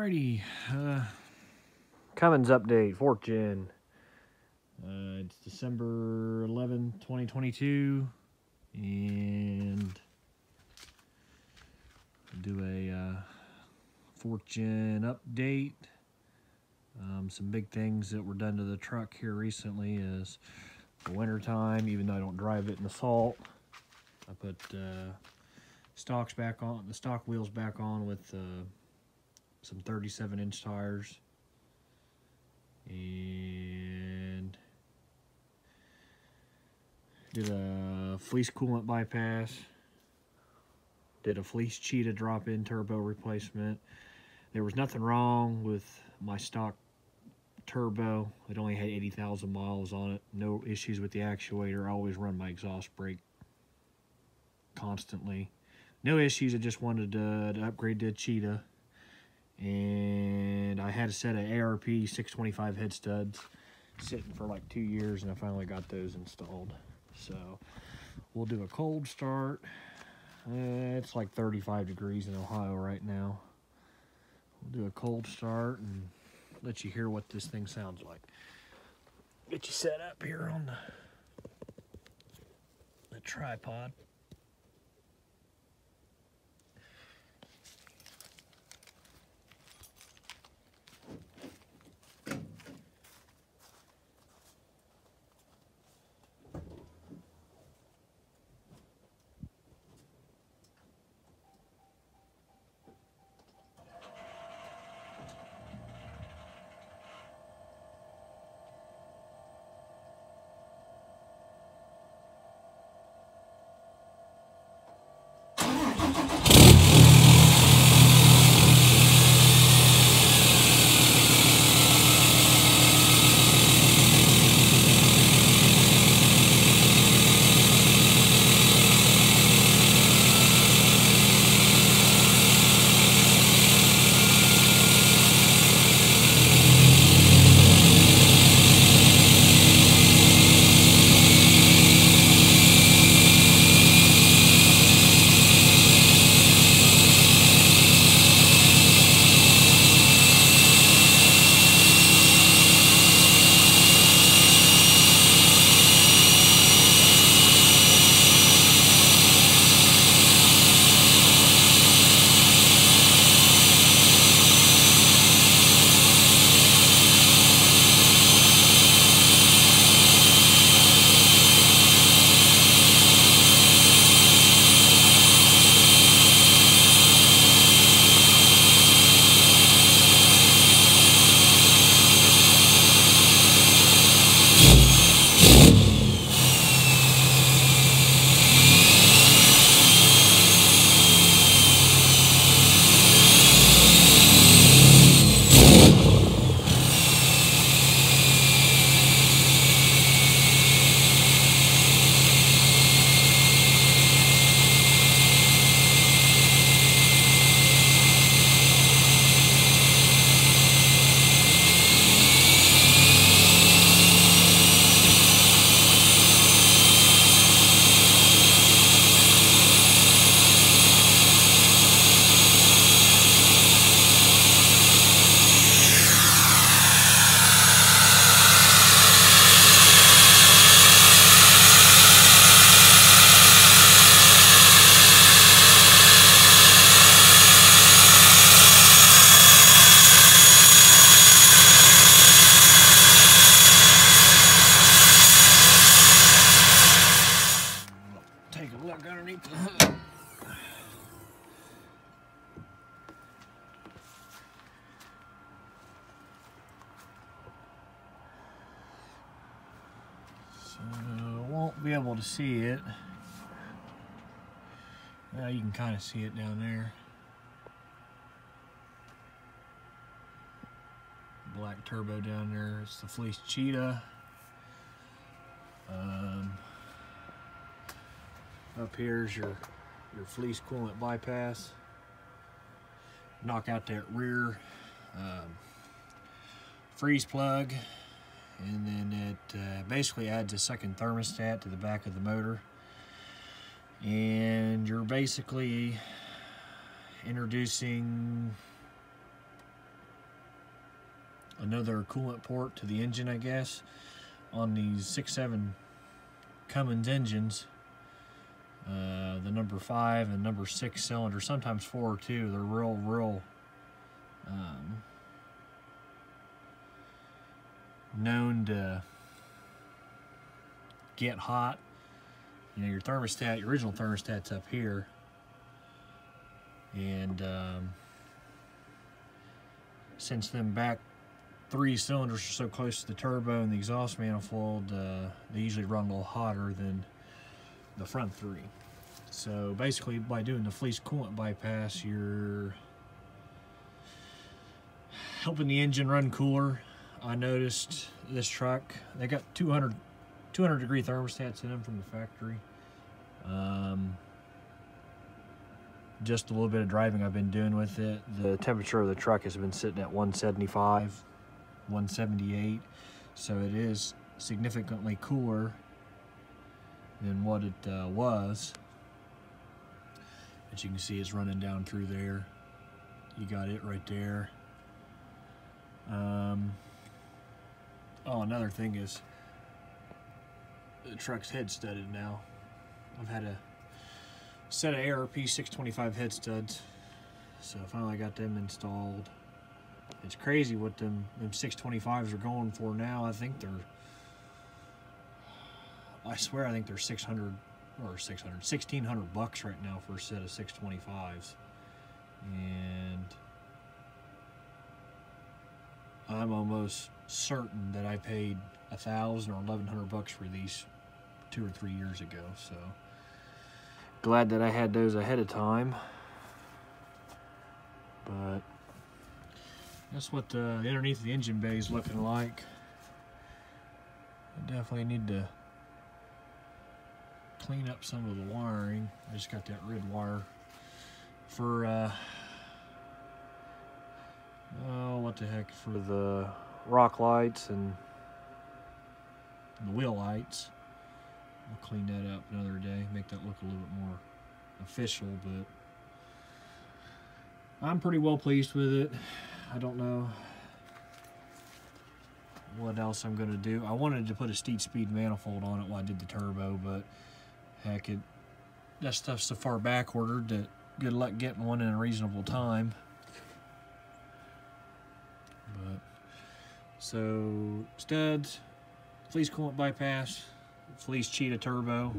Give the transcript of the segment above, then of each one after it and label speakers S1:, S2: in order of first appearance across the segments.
S1: Alrighty,
S2: Cummins update, 4th gen.
S1: it's December 11th, 2022, and I'll do a 4th gen update. Some big things that were done to the truck here recently is the winter time, even though I don't drive it in the salt, I put stocks back on, the stock wheels back on with some 37-inch tires, and did a fleece coolant bypass, did a Fleece Cheetah drop-in turbo replacement. There was nothing wrong with my stock turbo. It only had 80,000 miles on it. No issues with the actuator. I always run my exhaust brake constantly. No issues. I just wanted to upgrade to a Cheetah. And I had a set of ARP 625 Headstuds sitting for like 2 years, and I finally got those installed. So we'll do a cold start. It's like 35 degrees in Ohio right now. We'll do a cold start and let you hear what this thing sounds like. Get you set up here on the tripod. Take a look underneath the hood. So won't be able to see it. Well, you can kind of see it down there. Black turbo down there. It's the Fleece Cheetah. Up here's your fleece coolant bypass. Knock out that rear freeze plug, and then it basically adds a second thermostat to the back of the motor. And you're basically introducing another coolant port to the engine, I guess, on these 6.7 Cummins engines. The number 5 and number 6 cylinder, sometimes 4 too. They're real known to get hot. You know, your thermostat, your original thermostat's up here, and since them back 3 cylinders are so close to the turbo and the exhaust manifold, they usually run a little hotter than the front 3. So basically, by doing the fleece coolant bypass, you're helping the engine run cooler. I noticed this truck, they got 200 degree thermostats in them from the factory. Just a little bit of driving I've been doing with it, the temperature of the truck has been sitting at 175, 178, so it is significantly cooler than what it was. As you can see, it's running down through there. You got it right there. Oh, another thing is the truck's head studded now. I've had a set of ARP 625 head studs, so I finally got them installed. It's crazy what them 625s are going for now. I think they're, I swear, I think they're 1,600 bucks right now for a set of 625s, and I'm almost certain that I paid 1,000 or 1,100 bucks for these 2 or 3 years ago. So glad that I had those ahead of time. But that's what the underneath of the engine bay is looking like. I definitely need to clean up some of the wiring. I just got that red wire for oh, what the heck, for the rock lights and the wheel lights. I'll clean that up another day, make that look a little bit more official, but I'm pretty well pleased with it. I don't know what else I'm gonna do. I wanted to put a steep speed manifold on it while I did the turbo, but heck, that stuff's so far back ordered that good luck getting one in a reasonable time. But so studs, fleece coolant bypass, Fleece Cheetah turbo,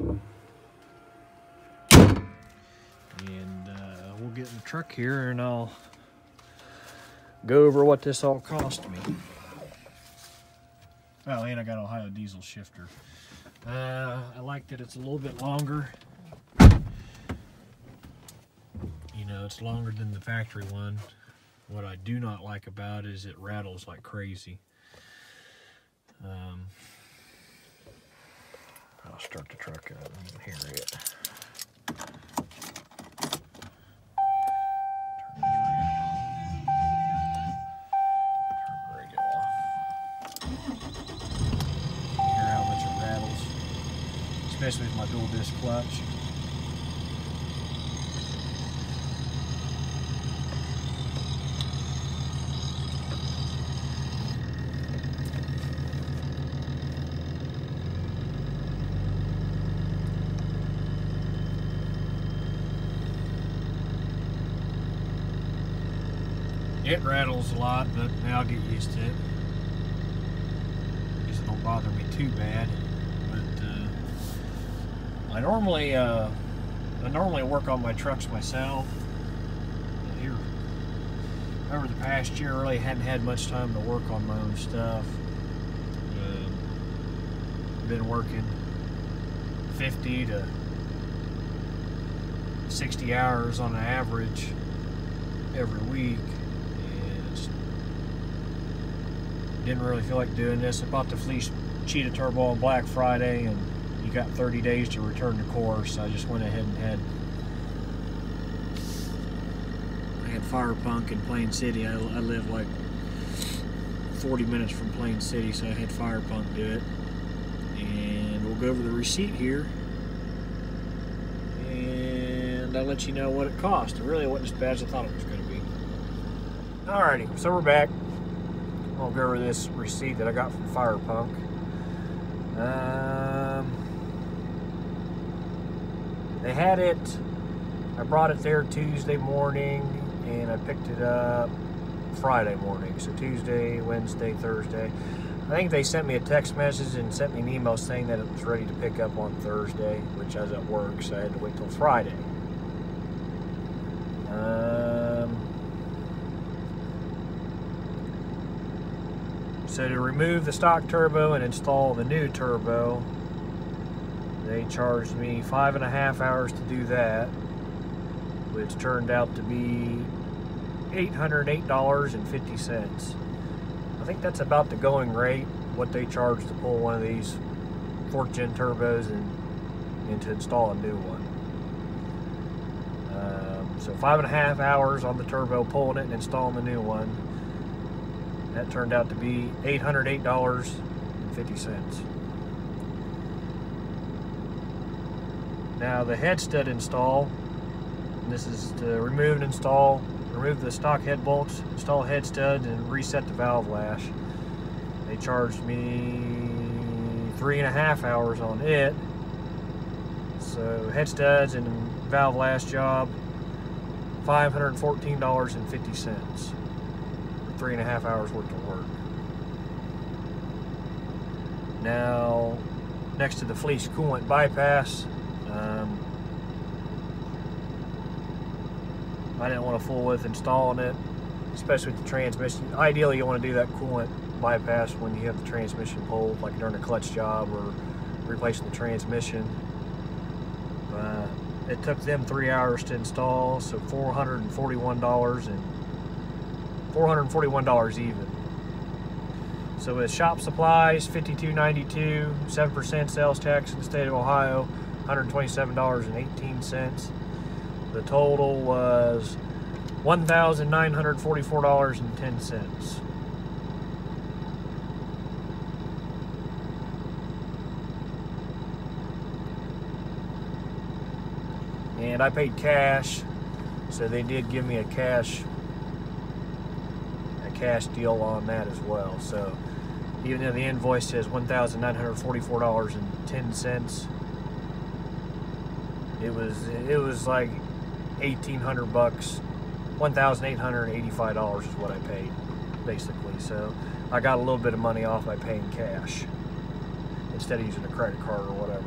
S1: and we'll get in the truck here and I'll go over what this all cost me. Oh, and I got Ohio diesel shifter. I like that it's a little bit longer. You know, it's longer than the factory one. What I do not like about it is it rattles like crazy. I'll start the truck up and you can hear it. Turn the radio off. Hear how much it rattles, especially with my dual disc clutch. It rattles a lot, but I'll get used to it. I guess it don't bother me too bad. But I normally work on my trucks myself. Here, over the past year, I really hadn't had much time to work on my own stuff. Been working 50 to 60 hours on an average every week. Didn't really feel like doing this. I bought the Fleece Cheetah turbo on Black Friday, and you got 30 days to return to course. I just went ahead and had Fire Punk in Plain City. I live like 40 minutes from Plain City, so I had Fire Punk do it. And we'll go over the receipt here, and I'll let you know what it cost. It really wasn't as bad as I thought it was going to be. Alrighty, so we're back. I'll go over this receipt that I got from Fire Punk. They had it, I brought it there Tuesday morning, and I picked it up Friday morning. So Tuesday, Wednesday, Thursday. I think they sent me a text message and sent me an email saying that it was ready to pick up on Thursday, which I was at work, so I had to wait till Friday. So to remove the stock turbo and install the new turbo, they charged me 5.5 hours to do that, which turned out to be $808.50. I think that's about the going rate, what they charge to pull one of these 4th gen turbos and to install a new one. So 5.5 hours on the turbo, pulling it and installing the new one. That turned out to be $808.50. Now the head stud install, this is to remove and install, remove the stock head bolts, install head studs, and reset the valve lash. They charged me 3.5 hours on it. So head studs and valve lash job, $514.50 for 3.5 hours worth of work. Now, next to the Fleece Coolant bypass, I didn't want to fool with installing it, especially with the transmission. Ideally, you want to do that coolant bypass when you have the transmission pulled, like during a clutch job or replacing the transmission. It took them 3 hours to install, so $441 even. So with shop supplies, $52.92, 7% sales tax in the state of Ohio, $127.18. The total was $1,944.10. And I paid cash, so they did give me a cash deal on that as well. So even though the invoice says $1,944.10, it was like $1,800, $1,885 is what I paid basically. So I got a little bit of money off by paying cash instead of using a credit card or whatever.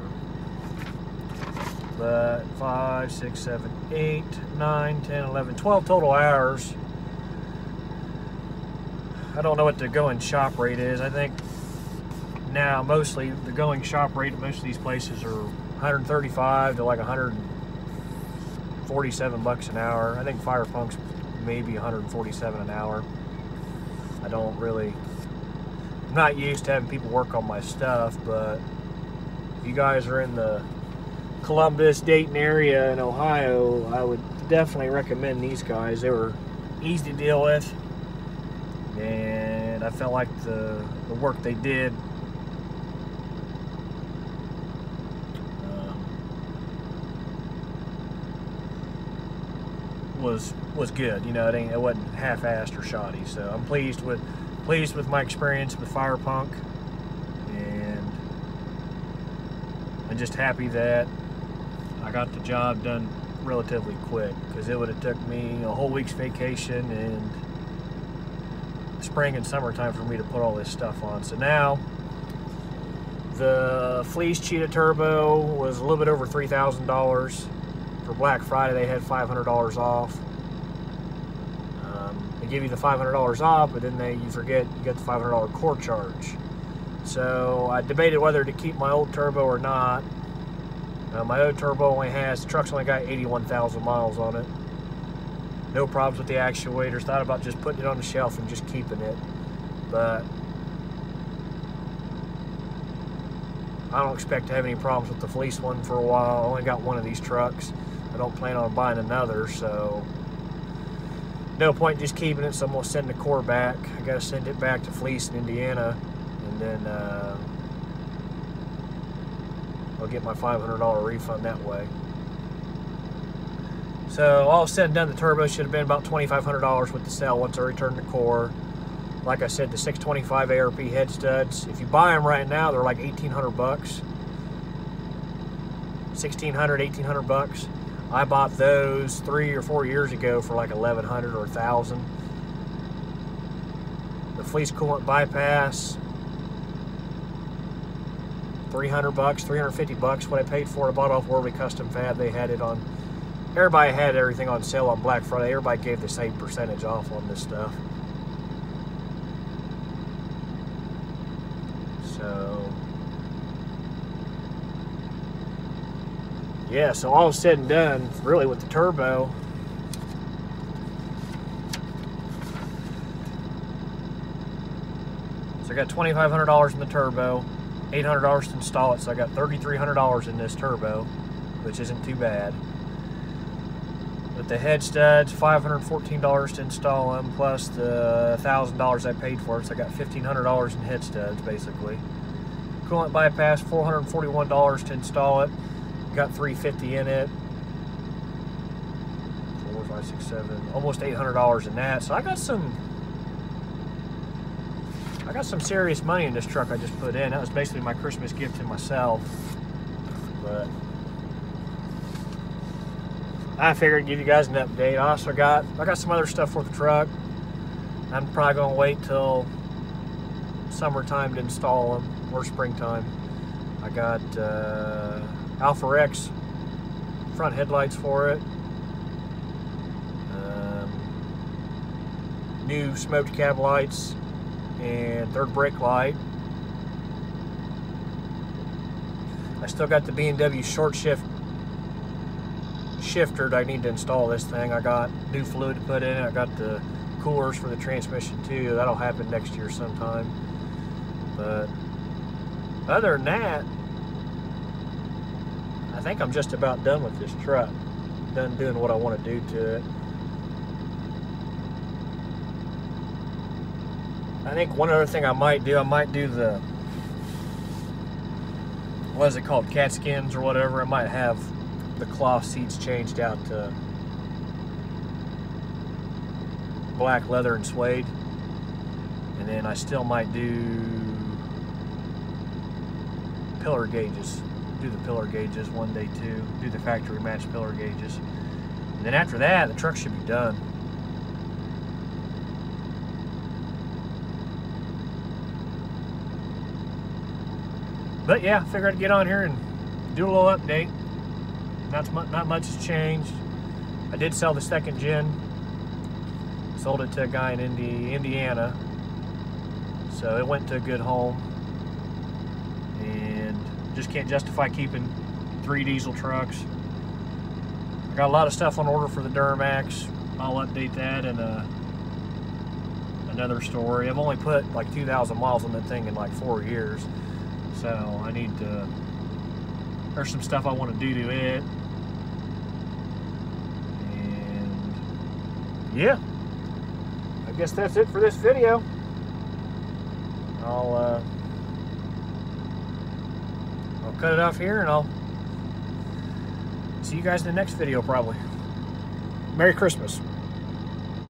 S1: But 5, 6, 7, 8, 9, 10, 11, 12 total hours. I don't know what the going shop rate is. I think now mostly the going shop rate at most of these places are 135 to like 147 bucks an hour. I think Fire Punk's maybe 147 an hour. I'm not used to having people work on my stuff, but if you guys are in the Columbus, Dayton area in Ohio, I would definitely recommend these guys. They were easy to deal with, and I felt like the work they did was good. You know, it wasn't half-assed or shoddy. So I'm pleased with my experience with Fire Punk, and I'm just happy that I got the job done relatively quick, because it would have took me a whole week's vacation and spring and summertime for me to put all this stuff on. So now the Fleece Cheetah turbo was a little bit over $3,000. For Black Friday they had $500 off. They give you the $500 off, but then you forget you get the $500 core charge. So I debated whether to keep my old turbo or not. My old turbo the truck's only got 81,000 miles on it. No problems with the actuators. Thought about just putting it on the shelf and just keeping it. But I don't expect to have any problems with the Fleece one for a while. I only got one of these trucks. I don't plan on buying another, so no point just keeping it. So I'm gonna send the core back. I gotta send it back to Fleece in Indiana, and then I'll get my $500 refund that way. So all said and done, the turbo should have been about $2,500 with the sale once I returned the core. Like I said, the 625 ARP head studs. If you buy them right now, they're like 1,800 bucks. 1,600, 1,800 bucks. I bought those 3 or 4 years ago for like 1,100 or 1,000. The Fleece Coolant bypass, 300 bucks, 350 bucks. What I paid for it, I bought off Worldly Custom Fab. They had it on. Everybody had everything on sale on Black Friday. Everybody gave the same percentage off on this stuff. So, yeah, so all said and done, really with the turbo, so I got $2,500 in the turbo, $800 to install it, so I got $3,300 in this turbo, which isn't too bad. With the head studs, $514 to install them, plus the $1,000 I paid for it, so I got $1,500 in head studs, basically. Coolant bypass, $441 to install it. Got $350 in it. 4, 5, 6, 7, almost $800 in that. So I got some serious money in this truck I just put in. That was basically my Christmas gift to myself. But I figured I'd give you guys an update. I got some other stuff for the truck. I'm probably gonna wait till summertime to install them, or springtime. I got Alpha X front headlights for it. New smoked cab lights and third brake light. I still got the B&W short shift shifter that I need to install this thing. I got new fluid to put in it. I got the coolers for the transmission too. That'll happen next year sometime. But other than that, I think I'm just about done with this truck. Done doing what I want to do to it. I think one other thing I might do the, what is it called, cat skins or whatever. I might have the cloth seats changed out to black leather and suede. And then I still might do pillar gauges. Do the pillar gauges one day too. Do the factory match pillar gauges. And then after that, the truck should be done. But yeah, I figured I'd get on here and do a little update. Not much has changed. I did sell the second gen. Sold it to a guy in Indiana. So it went to a good home. And just can't justify keeping 3 diesel trucks. I got a lot of stuff on order for the Duramax. I'll update that in another story. I've only put like 2,000 miles on that thing in like 4 years. So I need to, there's some stuff I want to do to it. And yeah, I guess that's it for this video. I'll cut it off here and I'll see you guys in the next video probably. Merry Christmas.